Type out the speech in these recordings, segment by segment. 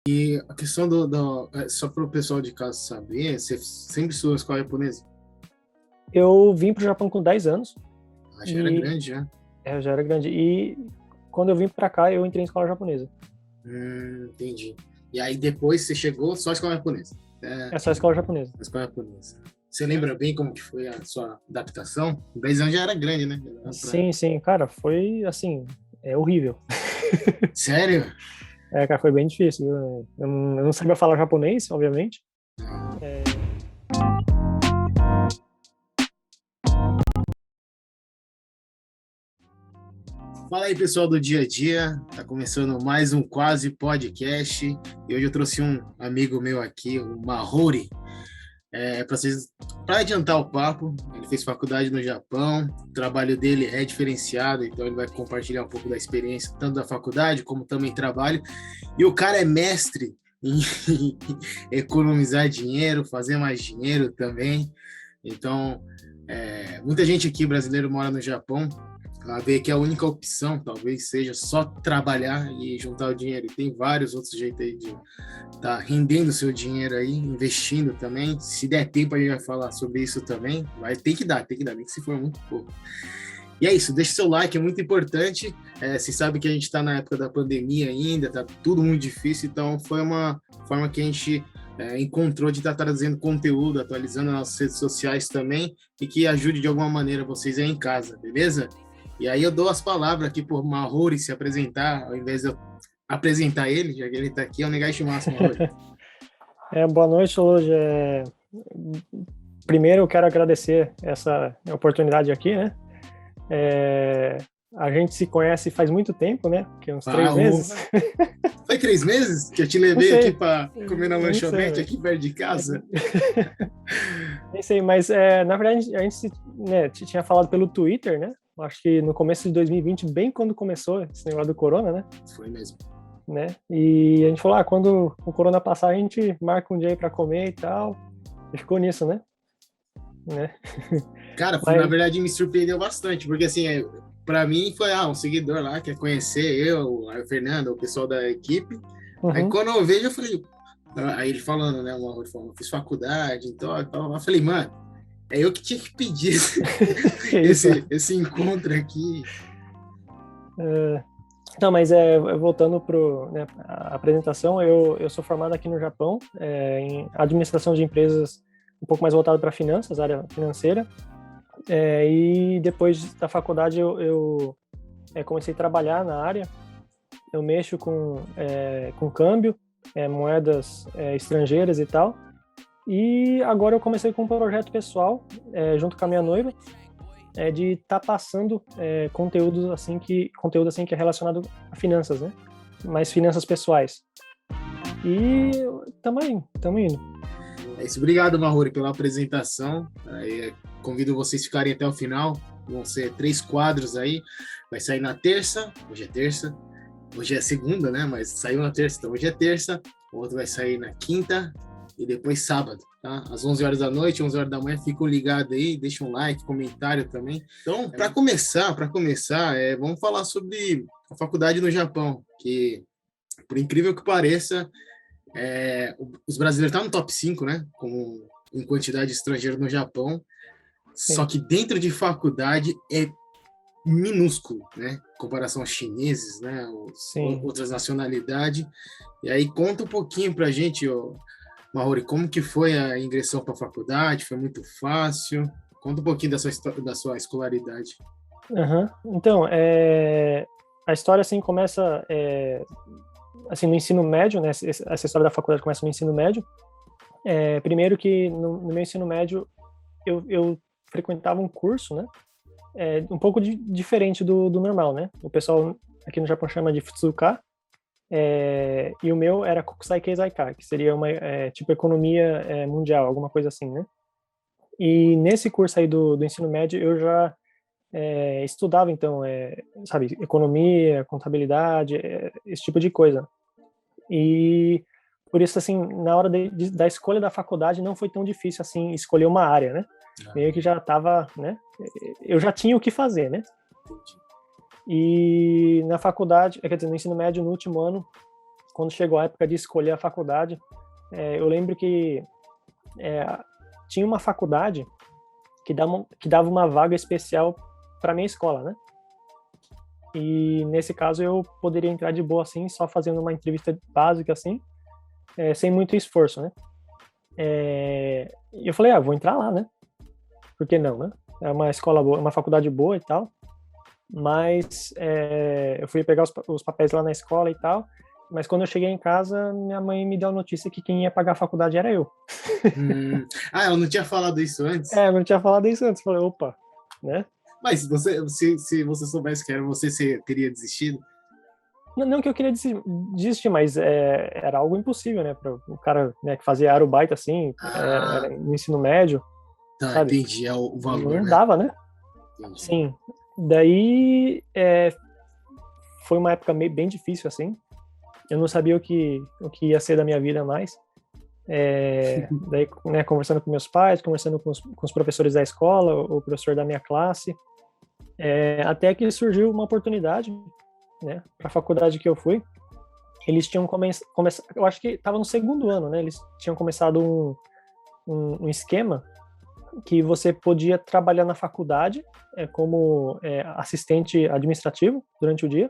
A questão só para o pessoal de casa saber, você sempre estudou escola japonesa? Eu vim pro Japão com 10 anos. Já era grande, já. Eu já era grande. E quando eu vim pra cá, eu entrei em escola japonesa. Entendi. E aí depois você chegou só escola japonesa? É só escola japonesa. Escola japonesa. Você lembra bem como que foi a sua adaptação? Com 10 anos já era grande, né? Sim. Cara, foi, assim, horrível. Sério? Cara, foi bem difícil. Eu não sabia falar japonês, obviamente. Fala aí, pessoal do dia a dia. Tá começando mais um Quase Podcast. E hoje eu trouxe um amigo meu aqui, o Mahori, para adiantar o papo. Ele fez faculdade no Japão, o trabalho dele é diferenciado, então ele vai compartilhar um pouco da experiência, tanto da faculdade como também trabalho. E o cara é mestre em economizar dinheiro, fazer mais dinheiro também. Então, muita gente aqui brasileiro mora no Japão. Ela vê que a única opção talvez seja só trabalhar e juntar o dinheiro. E tem vários outros jeitos aí de estar rendendo seu dinheiro aí, investindo também. Se der tempo, a gente vai falar sobre isso também. Vai ter que dar, nem que se for muito pouco. E é isso, deixa seu like, é muito importante. Você sabe que a gente está na época da pandemia ainda, está tudo muito difícil, então foi uma forma que a gente encontrou de estar trazendo conteúdo, atualizando nas redes sociais também, e que ajude de alguma maneira vocês aí em casa, beleza? E aí eu dou as palavras aqui por Mahori se apresentar, ao invés de eu apresentar ele, já que ele está aqui, é o Negashimasu, Mahori. Boa noite, hoje. Primeiro eu quero agradecer essa oportunidade aqui, né? A gente se conhece faz muito tempo, né? Que uns 3 meses. Foi 3 meses que eu te levei aqui para comer na lanchonete aqui perto de casa? Nem sei, mas na verdade a gente tinha falado pelo Twitter, né? Acho que no começo de 2020, bem quando começou esse negócio do corona, né? Foi mesmo. Né? E a gente falou, quando o corona passar, a gente marca um dia aí pra comer e tal. E ficou nisso, né? Cara, na verdade me surpreendeu bastante, porque assim, para mim foi um seguidor lá, quer conhecer eu, a Fernanda, o pessoal da equipe. Uhum. Aí quando eu vejo, eu falei, aí ele falando, né, eu fiz faculdade, então eu falei, mano, é eu que tinha que pedir esse encontro aqui. Não, mas voltando para a apresentação, eu sou formado aqui no Japão em administração de empresas, um pouco mais voltado para finanças, área financeira. E depois da faculdade eu comecei a trabalhar na área. Eu mexo com câmbio, moedas estrangeiras e tal. E agora eu comecei com um projeto pessoal, junto com a minha noiva, de estar passando conteúdo assim que é relacionado a finanças, né? Mais finanças pessoais. E tamo indo. É isso. Obrigado, Mahori, pela apresentação. Convido vocês a ficarem até o final. Vão ser 3 quadros aí. Vai sair na terça. Hoje é terça. Hoje é segunda, né? Mas saiu na terça, então hoje é terça. O outro vai sair na quinta e depois sábado, tá? Às 11 horas da noite, 11 horas da manhã. Ficam ligados aí, deixa um like, comentário também. Então, para começar, vamos falar sobre a faculdade no Japão, que, por incrível que pareça, os brasileiros estão no top 5, né? Em quantidade de estrangeiros no Japão. Sim. Só que dentro de faculdade é minúsculo, né? Em comparação aos chineses, né? Outras nacionalidades. E aí conta um pouquinho pra gente, Mahori, como que foi a ingressão para a faculdade? Foi muito fácil? Conta um pouquinho da sua escolaridade. Uhum. Então, a história assim começa assim, no ensino médio, né? Essa história da faculdade começa no ensino médio. Primeiro que no meu ensino médio eu frequentava um curso, né? Um pouco diferente do normal, né? O pessoal aqui no Japão chama de Futsuka, e o meu era Kokusai Keizai-ka, que seria uma tipo economia mundial, alguma coisa assim, né? E nesse curso aí do ensino médio eu já estudava, então, sabe, economia, contabilidade, esse tipo de coisa. E por isso, assim, na hora da escolha da faculdade não foi tão difícil, assim, escolher uma área, né? Meio que já estava, né? Eu já tinha o que fazer, né? E na faculdade, quer dizer, no ensino médio, no último ano, quando chegou a época de escolher a faculdade, eu lembro que tinha uma faculdade que dava uma vaga especial para minha escola, né? E nesse caso eu poderia entrar de boa assim, só fazendo uma entrevista básica assim, sem muito esforço, né? E eu falei, vou entrar lá, né? Por que não, né? É uma escola boa, uma faculdade boa e tal. Mas eu fui pegar os papéis lá na escola e tal. Mas quando eu cheguei em casa, minha mãe me deu a notícia que quem ia pagar a faculdade era eu. Ela não tinha falado isso antes? Eu não tinha falado isso antes. Falei, opa, né? Mas se você soubesse que era você teria desistido? Não que eu queria desistir, mas era algo impossível, né? Para o cara, né, que fazia aerobaita assim, era no ensino médio, tá, sabe? Entendi, é o valor, não né? dava, né? Entendi. Sim. Daí foi uma época bem difícil, assim. Eu não sabia o que ia ser da minha vida mais. Daí, né, conversando com meus pais, conversando com os professores da escola, o professor da minha classe, até que surgiu uma oportunidade, né, para a faculdade que eu fui. Eles tinham começado, eu acho que estava no segundo ano, né? Eles tinham começado um esquema que você podia trabalhar na faculdade como assistente administrativo durante o dia,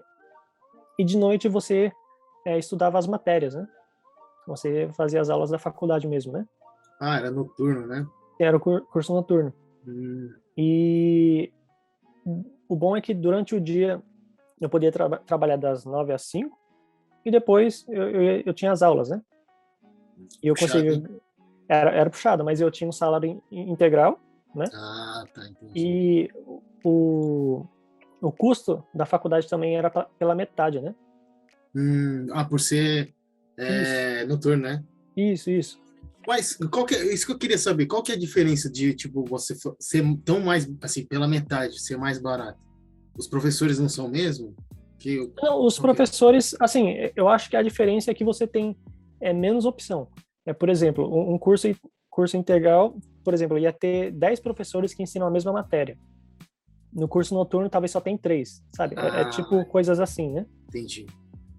e de noite você estudava as matérias, né? Você fazia as aulas da faculdade mesmo, né? Era noturno, né? Era o curso noturno. E o bom é que durante o dia eu podia trabalhar das 9 às 5 e depois eu tinha as aulas, né? E eu conseguia... Era puxado, mas eu tinha um salário integral, né? Tá, entendi. E o custo da faculdade também era pela metade, né? Por ser noturno, né? Isso. Mas isso que eu queria saber, qual que é a diferença de, tipo, você ser tão mais, assim, pela metade, ser mais barato? Os professores não são mesmo? Não, os professores, assim, eu acho que a diferença é que você tem menos opção. Por exemplo, um curso integral, por exemplo, ia ter 10 professores que ensinam a mesma matéria. No curso noturno, talvez só tem 3, sabe? Tipo coisas assim, né? Entendi.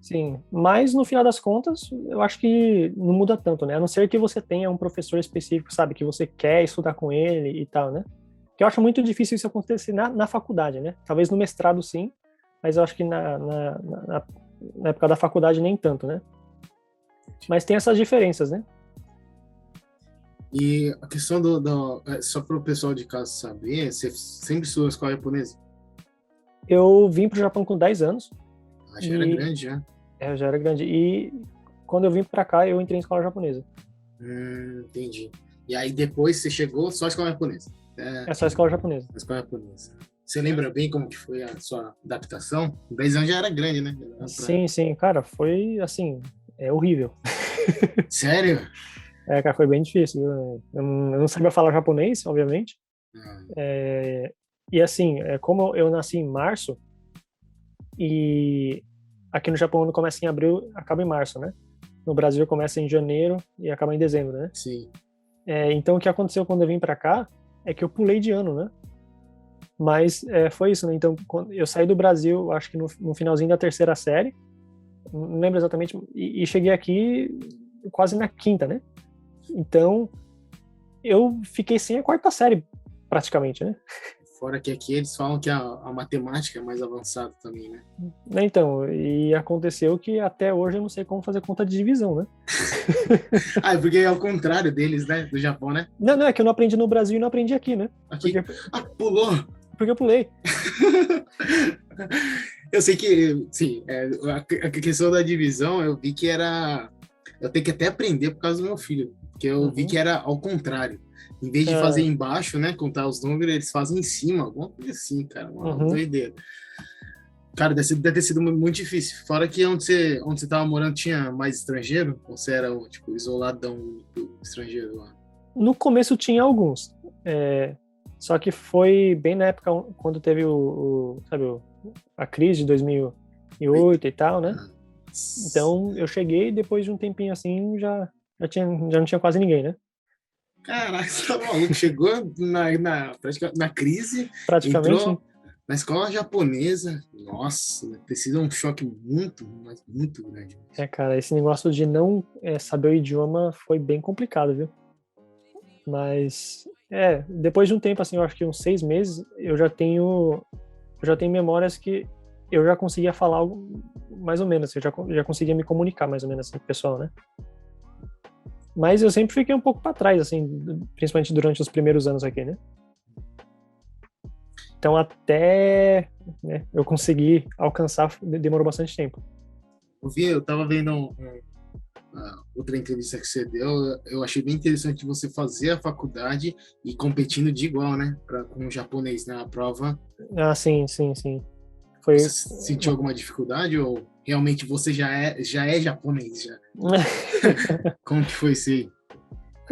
Sim, mas no final das contas, eu acho que não muda tanto, né? A não ser que você tenha um professor específico, sabe? Que você quer estudar com ele e tal, né? Que eu acho muito difícil isso acontecer na faculdade, né? Talvez no mestrado, sim, mas eu acho que na época da faculdade nem tanto, né? Mas tem essas diferenças, né? E a questão só para o pessoal de casa saber, você sempre estudou escola japonesa? Eu vim para o Japão com 10 anos. Já era grande, já. Eu já era grande. E quando eu vim para cá, eu entrei em escola japonesa. Entendi. E aí depois você chegou só escola japonesa? Só escola japonesa. Escola japonesa. Você lembra bem como que foi a sua adaptação? 10 anos já era grande, né? Sim. Cara, foi, assim, horrível. Sério? Cara, foi bem difícil. Eu não sabia falar japonês, obviamente. E assim, como eu nasci em março, e aqui no Japão não começa em abril, acaba em março, né? No Brasil começa em janeiro e acaba em dezembro, né? Sim. Então o que aconteceu quando eu vim pra cá é que eu pulei de ano, né? Mas foi isso, né? Então quando eu saí do Brasil, acho que no finalzinho da terceira série, não lembro exatamente, e cheguei aqui quase na quinta, né? Então eu fiquei sem a quarta série, praticamente, né? Fora que aqui eles falam que a matemática é mais avançada também, né? Então, e aconteceu que até hoje eu não sei como fazer conta de divisão, né? Porque é ao contrário deles, né? Do Japão, né? Não, é que eu não aprendi no Brasil e não aprendi aqui, né? Aqui? Pulou! Porque eu pulei. Eu sei que, sim, a questão da divisão, eu vi que era... Eu tenho que até aprender por causa do meu filho, porque eu vi que era ao contrário. Em vez de fazer embaixo, né, contar os números, eles fazem em cima, alguma coisa assim, cara, uma doideira. Cara, deve ter sido muito difícil. Fora que onde você tava morando tinha mais estrangeiro? Ou você era, tipo, isoladão do estrangeiro lá? No começo tinha alguns, só que foi bem na época quando teve sabe, a crise de 2008 e tal, né? Então eu cheguei depois de um tempinho assim, já não tinha quase ninguém, né? Caraca, você tá maluco? Chegou na crise, praticamente. entrou Na escola japonesa, nossa, deve ter sido um choque muito, mas muito grande. Cara, esse negócio de não saber o idioma foi bem complicado, viu? Mas, depois de um tempo, assim, eu acho que uns 6 meses, eu já tenho memórias que eu já conseguia falar algo, mais ou menos, assim, eu já conseguia me comunicar mais ou menos assim com o pessoal, né? Mas eu sempre fiquei um pouco para trás, assim, principalmente durante os primeiros anos aqui, né? Então, até eu conseguir alcançar, demorou bastante tempo. Eu tava vendo outra entrevista que você deu, eu achei bem interessante você fazer a faculdade e competindo de igual, né, com o japonês na prova. Ah, sim, sim, sim. Você Foi. sentiu alguma dificuldade ou realmente você já é japonês já? Como que foi isso aí?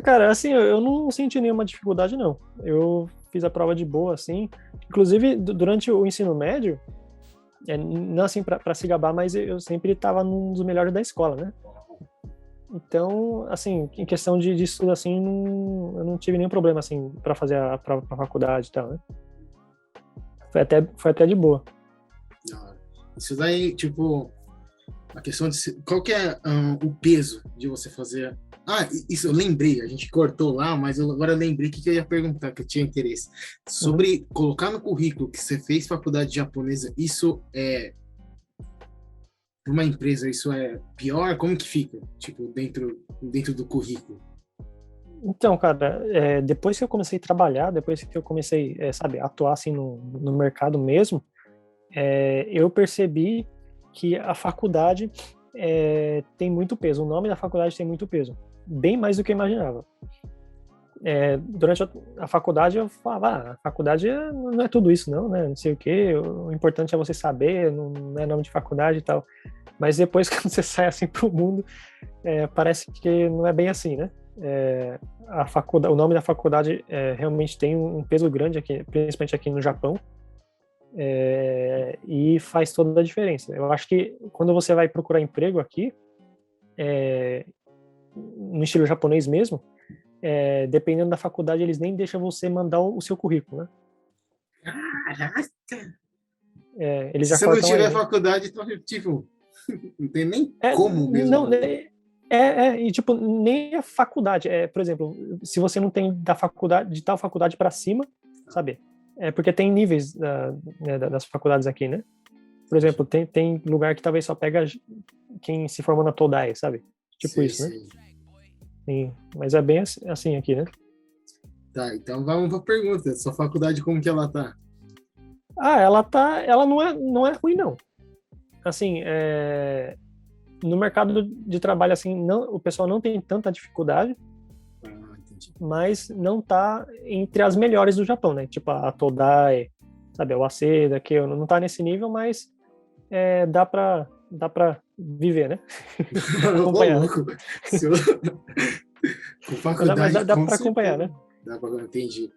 Cara, assim, eu não senti nenhuma dificuldade, não. Eu fiz a prova de boa, assim. Inclusive, durante o ensino médio, não assim para se gabar, mas eu sempre estava num dos melhores da escola, né? Então, assim, em questão de estudo, assim, eu não tive nenhum problema, assim, para fazer a prova pra faculdade e tal, né? Foi até de boa. Isso daí, tipo, a questão de qual que é o peso de você fazer. Isso eu lembrei, a gente cortou lá, mas agora eu lembrei que eu ia perguntar, que eu tinha interesse. Sobre colocar no currículo que você fez faculdade japonesa, isso é. Para uma empresa, isso é pior? Como que fica? Tipo, dentro do currículo? Então, cara, depois que eu comecei a trabalhar, depois que eu comecei, sabe, a atuar, assim, no mercado mesmo, eu percebi que a faculdade tem muito peso. O nome da faculdade tem muito peso. Bem mais do que eu imaginava. Durante a faculdade eu falava, a faculdade não é tudo isso não, né? Não sei o quê, o importante é você saber, não é nome de faculdade e tal. Mas depois que você sai assim pro mundo, parece que não é bem assim, né? O nome da faculdade realmente tem um peso grande aqui, principalmente aqui no Japão. E faz toda a diferença. Eu acho que quando você vai procurar emprego aqui, no estilo japonês mesmo, dependendo da faculdade, eles nem deixam você mandar o seu currículo, né? Caraca! Eles Se já você não cortam tiver aí. faculdade, então, tipo, não tem nem como Não, mesmo. e tipo, nem a faculdade. Por exemplo, se você não tem da faculdade, de tal faculdade para cima, sabe? Porque tem níveis das faculdades aqui, né? Por exemplo, tem lugar que talvez só pega quem se formou na Todai, sabe? Tipo Sei, isso, né? sei. Sim, mas é bem assim aqui, né? Tá, então vamos pra pergunta. Sua faculdade, como que ela tá? Ela não é ruim, não. Assim, no mercado de trabalho, assim, o pessoal não tem tanta dificuldade, Entendi. mas não tá entre as melhores do Japão, né? Tipo a Todai, sabe, a Waseda, que não tá nesse nível, mas dá pra viver, né? Ô, Acompanhar, né? louco. Com Mas faculdade, dá com pra acompanhar, certeza. né? Entendi.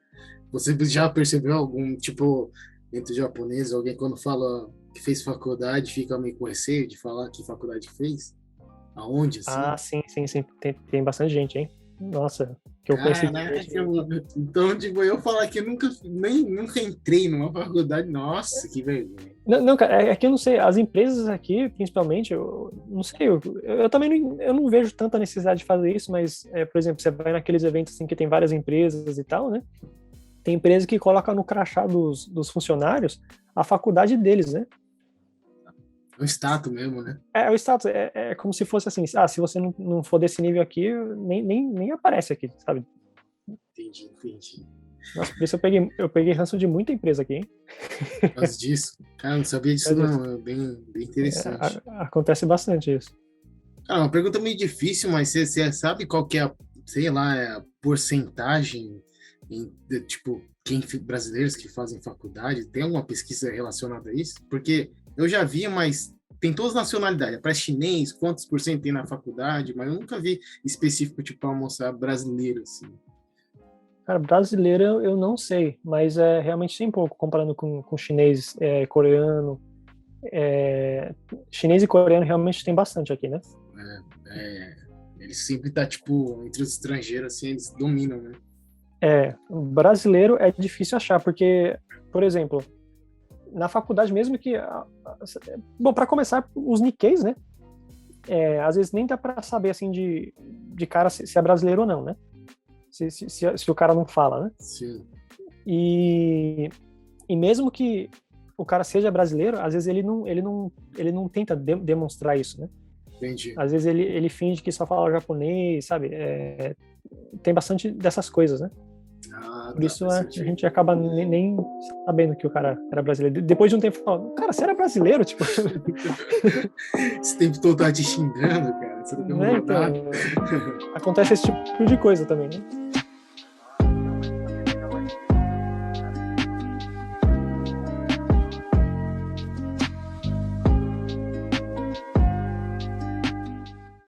Você já percebeu algum, tipo, entre japoneses, alguém quando fala que fez faculdade, fica meio com receio de falar que faculdade que fez? Aonde, assim? Ah, sim, sim, sim. Tem bastante gente, hein? Nossa, que eu conheci de Caraca, gente. mano. Então, tipo, eu falar que eu nunca entrei numa faculdade, nossa, que vergonha. Não, cara, é que eu não sei, as empresas aqui, principalmente, eu não sei, eu também eu não vejo tanta necessidade de fazer isso, mas, por exemplo, você vai naqueles eventos assim que tem várias empresas e tal, né? Tem empresa que coloca no crachá dos funcionários a faculdade deles, né? É um status mesmo, né? É o status, é como se fosse assim, se você não for desse nível aqui, nem aparece aqui, sabe? Entendi. Nossa, por isso eu peguei ranço de muita empresa aqui, hein? Por causa disso. Cara, eu não sabia disso, não. É bem interessante. Acontece bastante isso. Cara, uma pergunta meio difícil, mas você sabe qual que é sei lá, a porcentagem tipo, brasileiros que fazem faculdade? Tem alguma pesquisa relacionada a isso? Porque eu já vi, mas tem todas as nacionalidades. Para chinês, quantos por cento tem na faculdade? Mas eu nunca vi específico, tipo, para mostrar brasileiro, assim. Cara, brasileiro eu não sei, mas realmente tem pouco, comparando com chinês, coreano. Chinês e coreano realmente tem bastante aqui, né? Eles sempre tá, tipo, entre os estrangeiros, assim, eles dominam, né? Brasileiro é difícil achar, porque, por exemplo, na faculdade mesmo que... Bom, para começar, os Nikkeis, né? Às vezes nem dá para saber, assim, de cara se é brasileiro ou não, né? Se o cara não fala, né? Sim. E mesmo que o cara seja brasileiro, às vezes ele não tenta demonstrar isso, né? Entendi. Às vezes ele finge que só fala japonês, sabe? Tem bastante dessas coisas, né? Por isso a gente acaba nem sabendo que o cara era brasileiro. Depois de um tempo, fala, cara, você era brasileiro? Tipo... Esse tempo todo tá te xingando, cara. Você não tem Então, acontece esse tipo de coisa também, né?